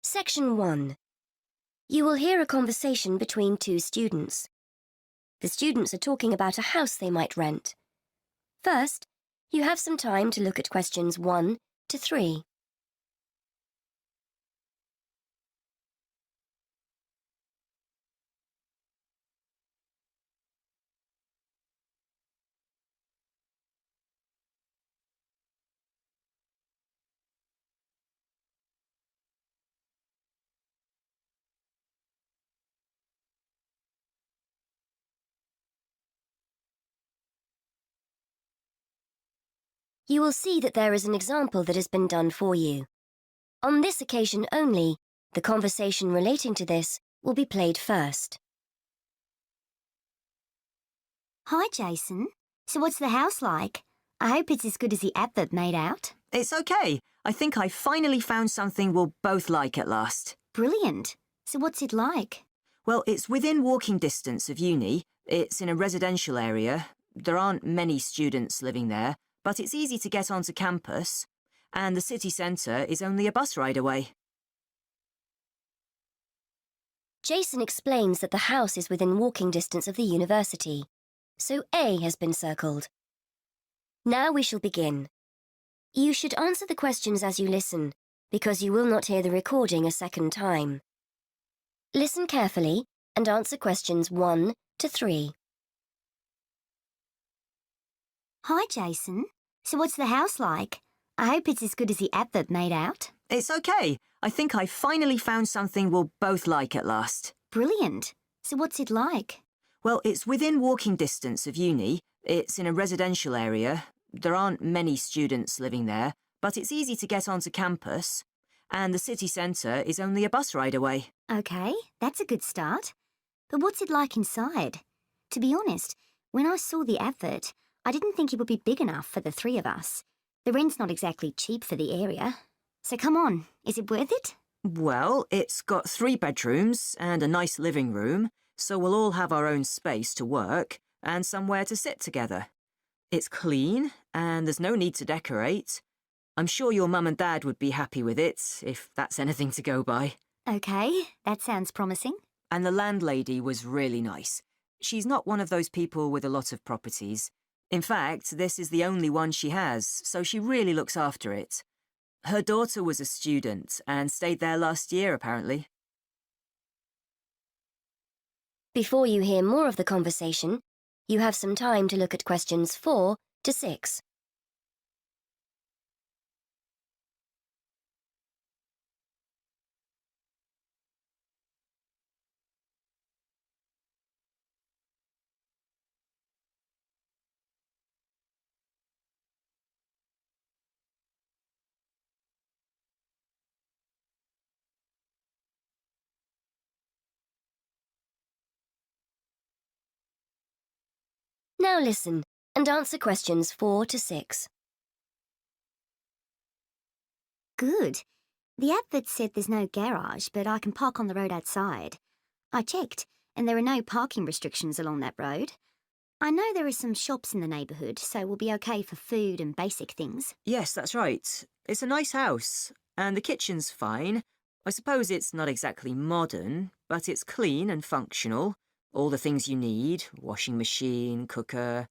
Section 1. You will hear a conversation between two students. The students are talking about a house they might rent. First, you have some time to look at questions 1 to 3. You will see that there is an example that has been done for you. On this occasion only, the conversation relating to this will be played first. Hi, Jason. So what's the house like? I hope it's as good as the advert made out. It's okay. I think I finally found something we'll both like at last. Brilliant. So what's it like? Well, it's within walking distance of uni. It's in a residential area. There aren't many students living there, but it's easy to get onto campus. And the city centre is only a bus ride away. Jason explains that the house is within walking distance of the university, so A has been circled. Now we shall begin. You should answer the questions as you listen, because you will not hear the recording a second time. Listen carefully and answer questions 1 to 3. Hi, Jason. So what's the house like? I hope it's as good as the advert made out. It's okay. I think I finally found something we'll both like at last. Brilliant. So what's it like? Well, it's within walking distance of uni. It's in a residential area. There aren't many students living there, but it's easy to get onto campus. And the city centre is only a bus ride away. Okay, that's a good start. But what's it like inside? To be honest, when I saw the advert, I didn't think it would be big enough for the three of us. The rent's not exactly cheap for the area. So come on, is it worth it? Well, it's got 3 bedrooms and a nice living room, so we'll all have our own space to work and somewhere to sit together. It's clean and there's no need to decorate. I'm sure your mum and dad would be happy with it, if that's anything to go by. Okay, that sounds promising. And the landlady was really nice. She's not one of those people with a lot of properties. In fact, this is the only one she has, so she really looks after it. Her daughter was a student and stayed there last year, apparently. Before you hear more of the conversation, you have some time to look at questions 4 to 6. Now listen and answer questions 4 to 6. Good. The advert said there's no garage, but I can park on the road outside. I checked, and there are no parking restrictions along that road. I know there are some shops in the neighbourhood, so we'll be okay for food and basic things. Yes, that's right. It's a nice house, and the kitchen's fine. I suppose it's not exactly modern, but it's clean and functional. All the things you need, washing machine, cooker.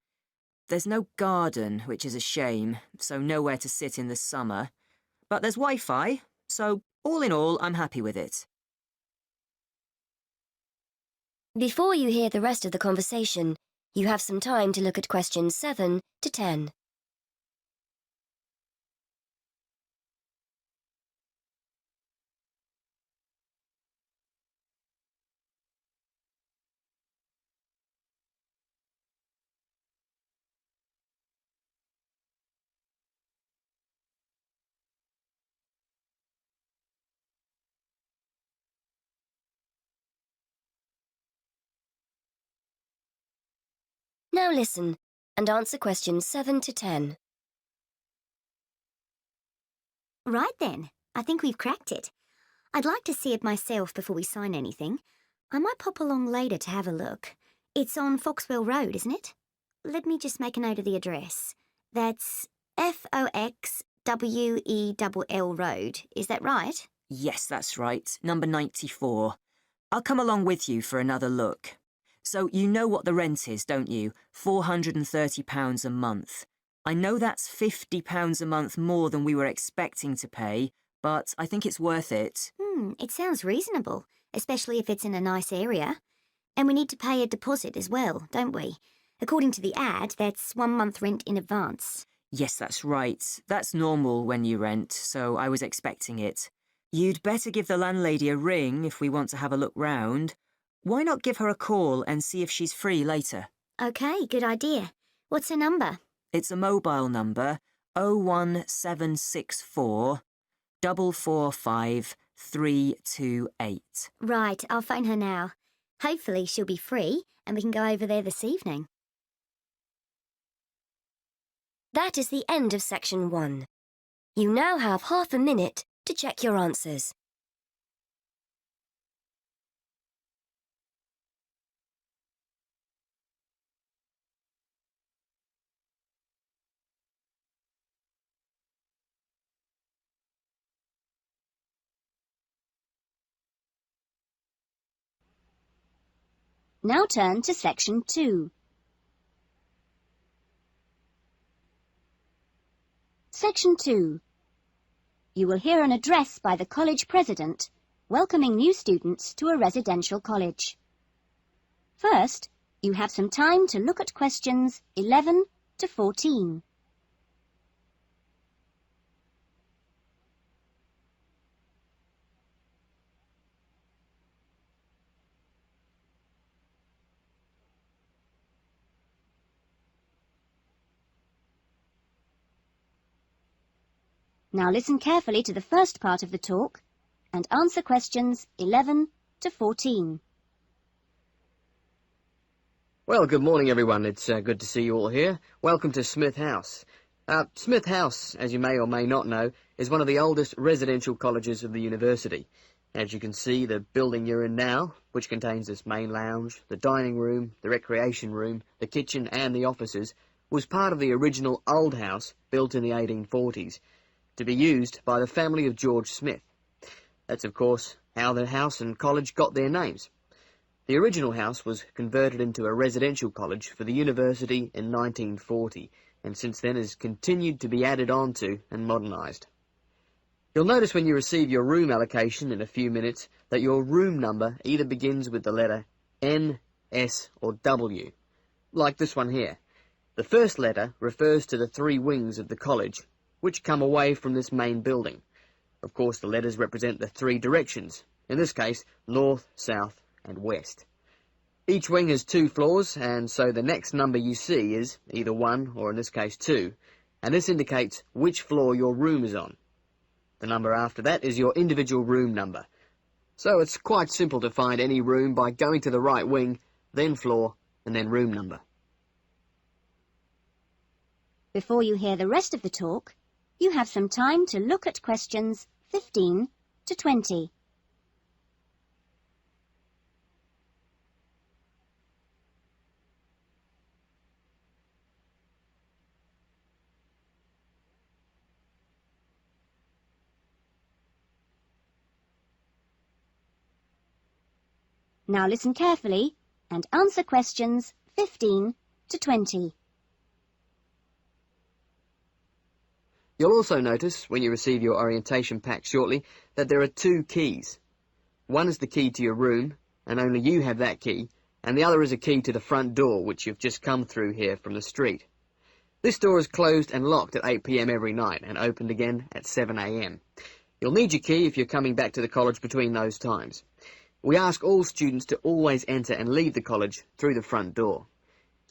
There's no garden, which is a shame, so nowhere to sit in the summer. But there's Wi-Fi, so all in all, I'm happy with it. Before you hear the rest of the conversation, you have some time to look at questions 7 to 10. Now listen and answer questions 7 to 10. Right then, I think we've cracked it. I'd like to see it myself before we sign anything. I might pop along later to have a look. It's on Foxwell Road, isn't it? Let me just make a note of the address. That's Foxwell Road, is that right? Yes, that's right. Number 94. I'll come along with you for another look. So you know what the rent is, don't you? £430 a month. I know that's £50 a month more than we were expecting to pay, but I think it's worth it. It sounds reasonable, especially if it's in a nice area. And we need to pay a deposit as well, don't we? According to the ad, that's 1 month rent in advance. Yes, that's right. That's normal when you rent, so I was expecting it. You'd better give the landlady a ring if we want to have a look round. Why not give her a call and see if she's free later? OK, good idea. What's her number? It's a mobile number, 01764 445 328. Right, I'll phone her now. Hopefully she'll be free and we can go over there this evening. That is the end of section 1. You now have half a minute to check your answers. Now turn to section 2. Section 2. You will hear an address by the college president welcoming new students to a residential college. First, you have some time to look at questions 11 to 14. Now listen carefully to the first part of the talk and answer questions 11 to 14. Well, good morning, everyone. It's good to see you all here. Welcome to Smith House. Smith House, as you may or may not know, is one of the oldest residential colleges of the university. As you can see, the building you're in now, which contains this main lounge, the dining room, the recreation room, the kitchen and the offices, was part of the original old house built in the 1840s, to be used by the family of George Smith. That's, of course, how the house and college got their names. The original house was converted into a residential college for the university in 1940, and since then has continued to be added on to and modernised. You'll notice when you receive your room allocation in a few minutes that your room number either begins with the letter N, S or W, like this one here. The first letter refers to the 3 wings of the college, which come away from this main building. Of course, the letters represent the 3 directions, in this case, north, south and west. Each wing has 2 floors, and so the next number you see is either 1 or in this case 2, and this indicates which floor your room is on. The number after that is your individual room number. So it's quite simple to find any room by going to the right wing, then floor, and then room number. Before you hear the rest of the talk, you have some time to look at questions 15 to 20. Now listen carefully and answer questions 15 to 20. You'll also notice, when you receive your orientation pack shortly, that there are 2 keys. One is the key to your room, and only you have that key, and the other is a key to the front door, which you've just come through here from the street. This door is closed and locked at 8 p.m. every night, and opened again at 7 a.m. You'll need your key if you're coming back to the college between those times. We ask all students to always enter and leave the college through the front door.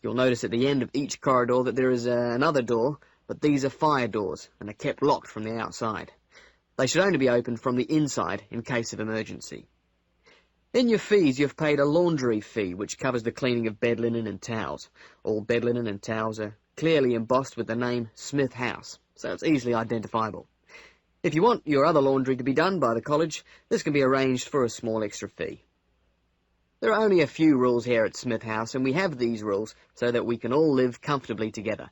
You'll notice at the end of each corridor that there is another door, but these are fire doors and are kept locked from the outside. They should only be opened from the inside in case of emergency. In your fees, you've paid a laundry fee, which covers the cleaning of bed linen and towels. All bed linen and towels are clearly embossed with the name Smith House, so it's easily identifiable. If you want your other laundry to be done by the college, this can be arranged for a small extra fee. There are only a few rules here at Smith House, and we have these rules so that we can all live comfortably together.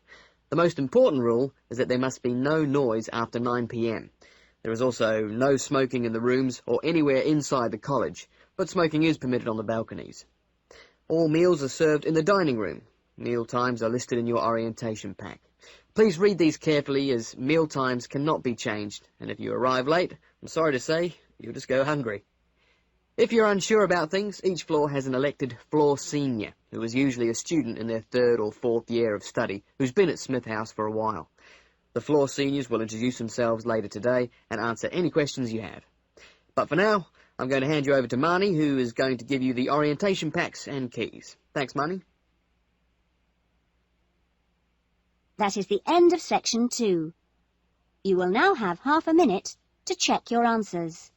The most important rule is that there must be no noise after 9 p.m. There is also no smoking in the rooms or anywhere inside the college, but smoking is permitted on the balconies. All meals are served in the dining room. Meal times are listed in your orientation pack. Please read these carefully, as meal times cannot be changed, and if you arrive late, I'm sorry to say, you'll just go hungry. If you're unsure about things, each floor has an elected floor senior, who is usually a student in their 3rd or 4th year of study, who's been at Smith House for a while. The floor seniors will introduce themselves later today and answer any questions you have. But for now, I'm going to hand you over to Marnie, who is going to give you the orientation packs and keys. Thanks, Marnie. That is the end of section 2. You will now have half a minute to check your answers.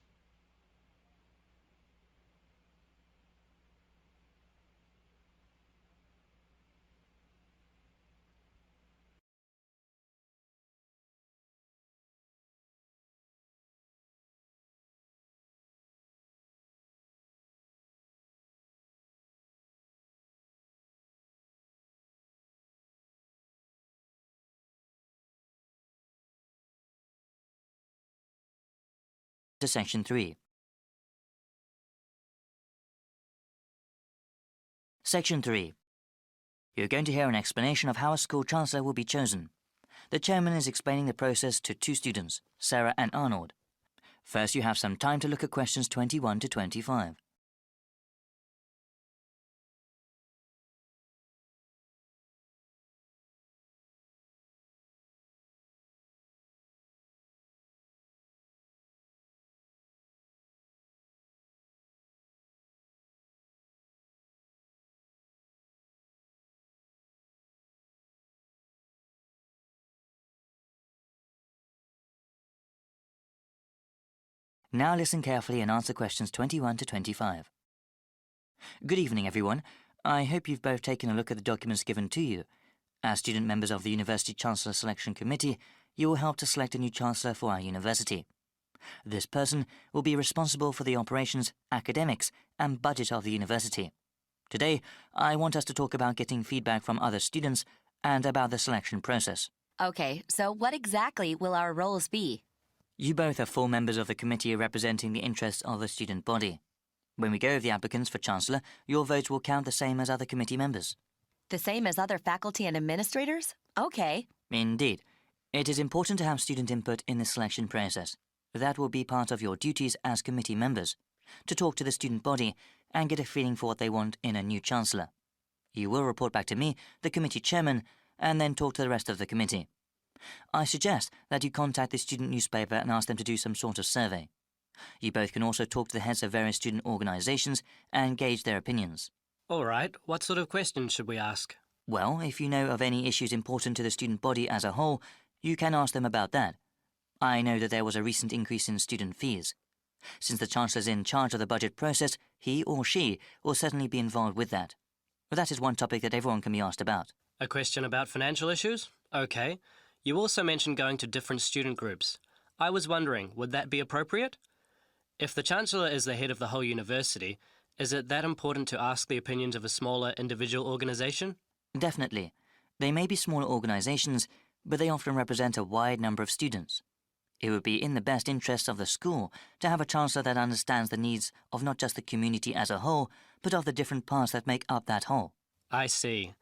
To section 3. Section 3. You're going to hear an explanation of how a school chancellor will be chosen. The chairman is explaining the process to 2 students, Sarah and Arnold. First, you have some time to look at questions 21 to 25. Now listen carefully and answer questions 21 to 25. Good evening, everyone. I hope you've both taken a look at the documents given to you. As student members of the University Chancellor Selection Committee, you will help to select a new Chancellor for our university. This person will be responsible for the operations, academics, and budget of the university. Today, I want us to talk about getting feedback from other students and about the selection process. Okay, so what exactly will our roles be? You both are full members of the committee representing the interests of the student body. When we go over the applicants for Chancellor, your votes will count the same as other committee members. The same as other faculty and administrators? Okay. Indeed. It is important to have student input in the selection process. That will be part of your duties as committee members, to talk to the student body and get a feeling for what they want in a new Chancellor. You will report back to me, the committee chairman, and then talk to the rest of the committee. I suggest that you contact the student newspaper and ask them to do some sort of survey. You both can also talk to the heads of various student organisations and gauge their opinions. All right, what sort of questions should we ask? Well, if you know of any issues important to the student body as a whole, you can ask them about that. I know that there was a recent increase in student fees. Since the Chancellor's in charge of the budget process, he or she will certainly be involved with that. That is one topic that everyone can be asked about. A question about financial issues? Okay. You also mentioned going to different student groups. I was wondering, would that be appropriate? If the Chancellor is the head of the whole university, is it that important to ask the opinions of a smaller individual organisation? Definitely. They may be smaller organisations, but they often represent a wide number of students. It would be in the best interests of the school to have a Chancellor that understands the needs of not just the community as a whole, but of the different parts that make up that whole. I see.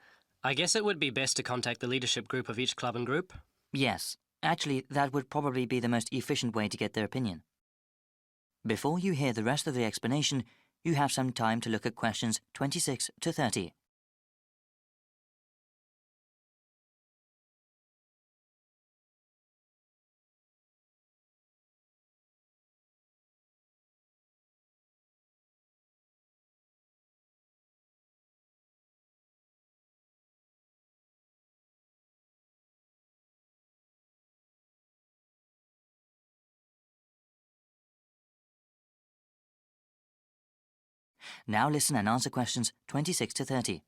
I guess it would be best to contact the leadership group of each club and group. Yes, actually, that would probably be the most efficient way to get their opinion. Before you hear the rest of the explanation, you have some time to look at questions 26 to 30. Now listen and answer questions 26 to 30.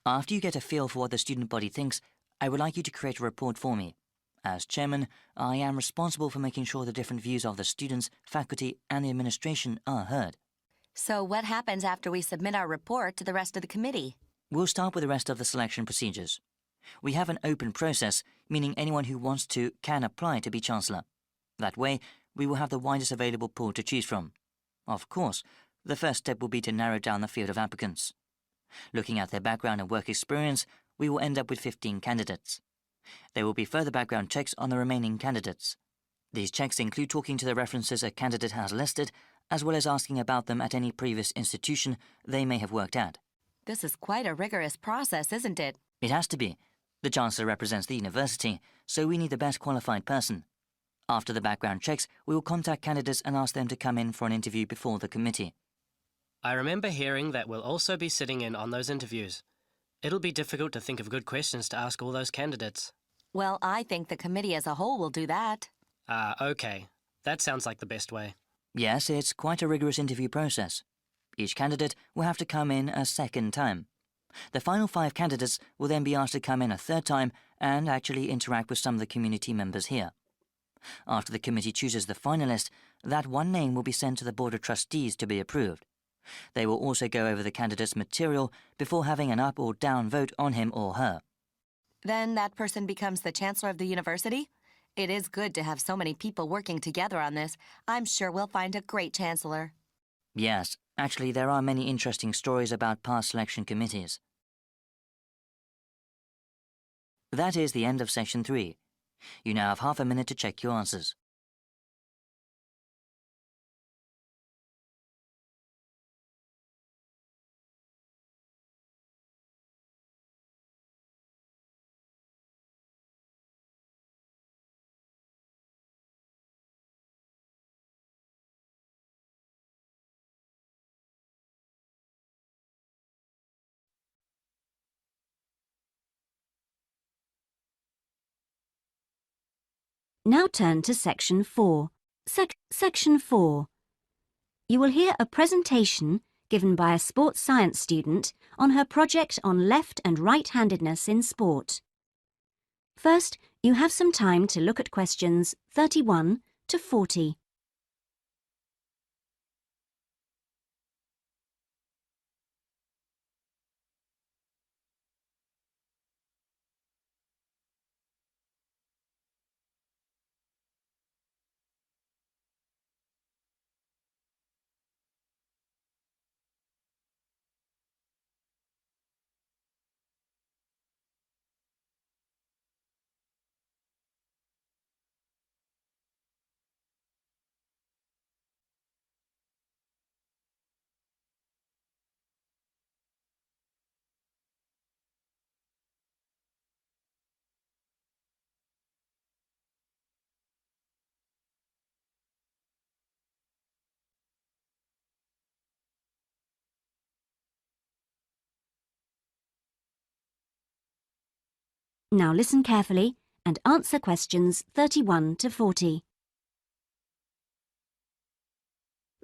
After you get a feel for what the student body thinks, I would like you to create a report for me. As chairman, I am responsible for making sure the different views of the students, faculty, and the administration are heard. So what happens after we submit our report to the rest of the committee? We'll start with the rest of the selection procedures. We have an open process, meaning anyone who wants to can apply to be Chancellor. That way, we will have the widest available pool to choose from. Of course, the first step will be to narrow down the field of applicants. Looking at their background and work experience, we will end up with 15 candidates. There will be further background checks on the remaining candidates. These checks include talking to the references a candidate has listed, as well as asking about them at any previous institution they may have worked at. This is quite a rigorous process, isn't it? It has to be. The Chancellor represents the university, so we need the best qualified person. After the background checks, we will contact candidates and ask them to come in for an interview before the committee. I remember hearing that we'll also be sitting in on those interviews. It'll be difficult to think of good questions to ask all those candidates. Well, I think the committee as a whole will do that. Okay. That sounds like the best way. Yes, it's quite a rigorous interview process. Each candidate will have to come in a second time. The final 5 candidates will then be asked to come in a third time and actually interact with some of the community members here. After the committee chooses the finalist, that one name will be sent to the Board of Trustees to be approved. They will also go over the candidate's material before having an up or down vote on him or her. Then that person becomes the Chancellor of the university? It is good to have so many people working together on this. I'm sure we'll find a great Chancellor. Yes, actually there are many interesting stories about past selection committees. That is the end of section 3. You now have half a minute to check your answers. Now turn to Section 4. Section 4. You will hear a presentation given by a sports science student on her project on left and right-handedness in sport. First, you have some time to look at questions 31 to 40. Now listen carefully and answer questions 31 to 40.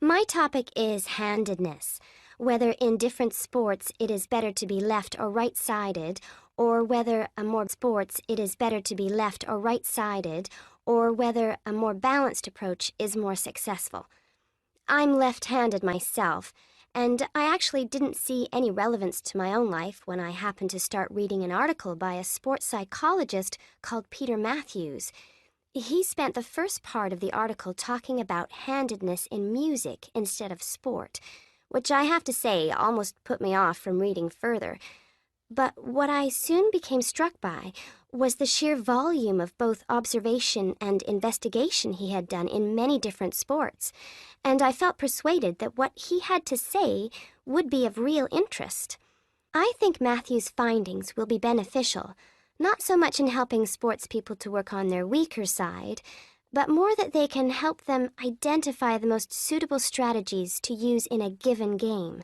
My topic is handedness, whether in different sports it is better to be left or right-sided, or whether a more balanced approach is more successful. I'm left-handed myself, and I actually didn't see any relevance to my own life when I happened to start reading an article by a sports psychologist called Peter Matthews. He spent the first part of the article talking about handedness in music instead of sport, which I have to say almost put me off from reading further. But what I soon became struck by was the sheer volume of both observation and investigation he had done in many different sports, and I felt persuaded that what he had to say would be of real interest. I think Matthew's findings will be beneficial, not so much in helping sports people to work on their weaker side, but more that they can help them identify the most suitable strategies to use in a given game.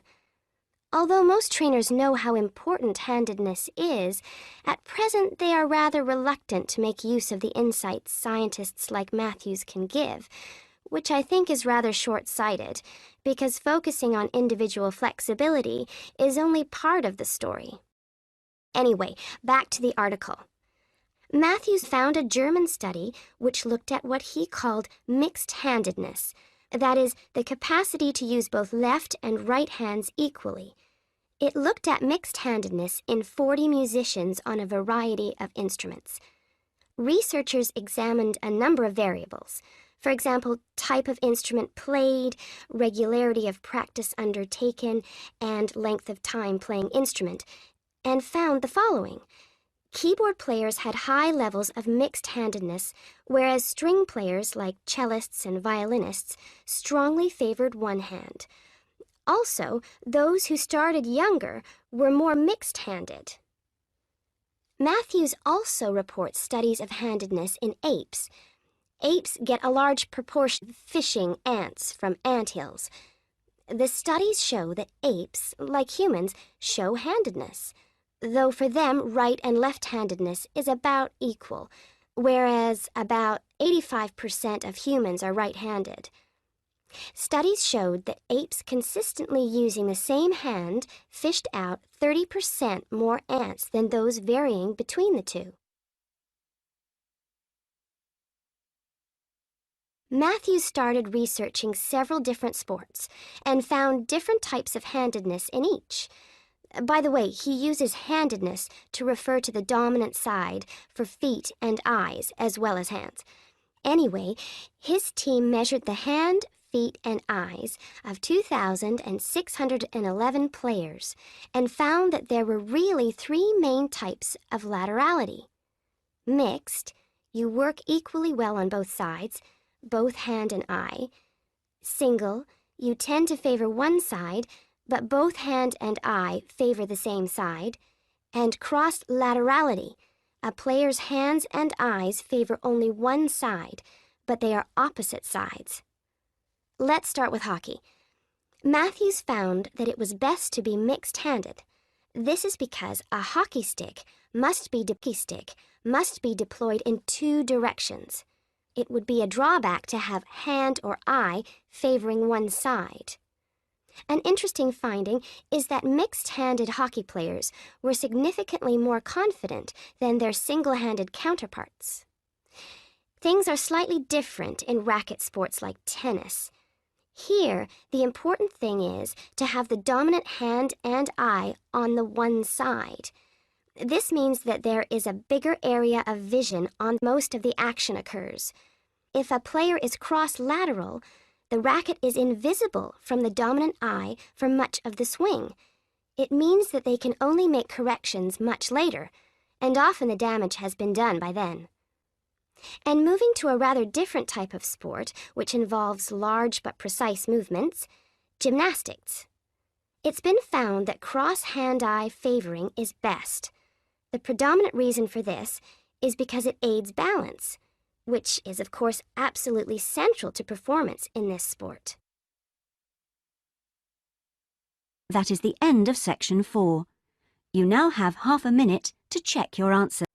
Although most trainers know how important handedness is, at present they are rather reluctant to make use of the insights scientists like Matthews can give, which I think is rather short-sighted, because focusing on individual flexibility is only part of the story. Anyway, back to the article. Matthews found a German study which looked at what he called mixed-handedness, that is, the capacity to use both left and right hands equally. It looked at mixed-handedness in 40 musicians on a variety of instruments. Researchers examined a number of variables. For example, type of instrument played, regularity of practice undertaken, and length of time playing instrument, and found the following. Keyboard players had high levels of mixed-handedness, whereas string players like cellists and violinists strongly favored one hand. Also, those who started younger were more mixed-handed. Matthews also reports studies of handedness in apes. Apes get a large proportion of fishing ants from anthills. The studies show that apes, like humans, show handedness, though for them right and left-handedness is about equal, whereas about 85% of humans are right-handed. Studies showed that apes consistently using the same hand fished out 30% more ants than those varying between the two. Matthews started researching several different sports and found different types of handedness in each. By the way, he uses handedness to refer to the dominant side for feet and eyes as well as hands. Anyway, his team measured the hand, feet, and eyes of 2,611 players and found that there were really three main types of laterality. Mixed, you work equally well on both sides, both hand and eye. Single, you tend to favor one side, but both hand and eye favor the same side. And cross laterality, a player's hands and eyes favor only one side, but they are opposite sides. Let's start with hockey. Matthews found that it was best to be mixed-handed. This is because a hockey stick must be deployed in two directions. It would be a drawback to have hand or eye favoring one side. An interesting finding is that mixed-handed hockey players were significantly more confident than their single-handed counterparts. Things are slightly different in racket sports like tennis. Here, the important thing is to have the dominant hand and eye on the one side. This means that there is a bigger area of vision on most of the action occurs. If a player is cross-lateral, the racket is invisible from the dominant eye for much of the swing. It means that they can only make corrections much later, and often the damage has been done by then. And moving to a rather different type of sport, which involves large but precise movements, gymnastics. It's been found that cross-hand-eye favoring is best. The predominant reason for this is because it aids balance, which is, of course, absolutely central to performance in this sport. That is the end of section 4. You now have half a minute to check your answer.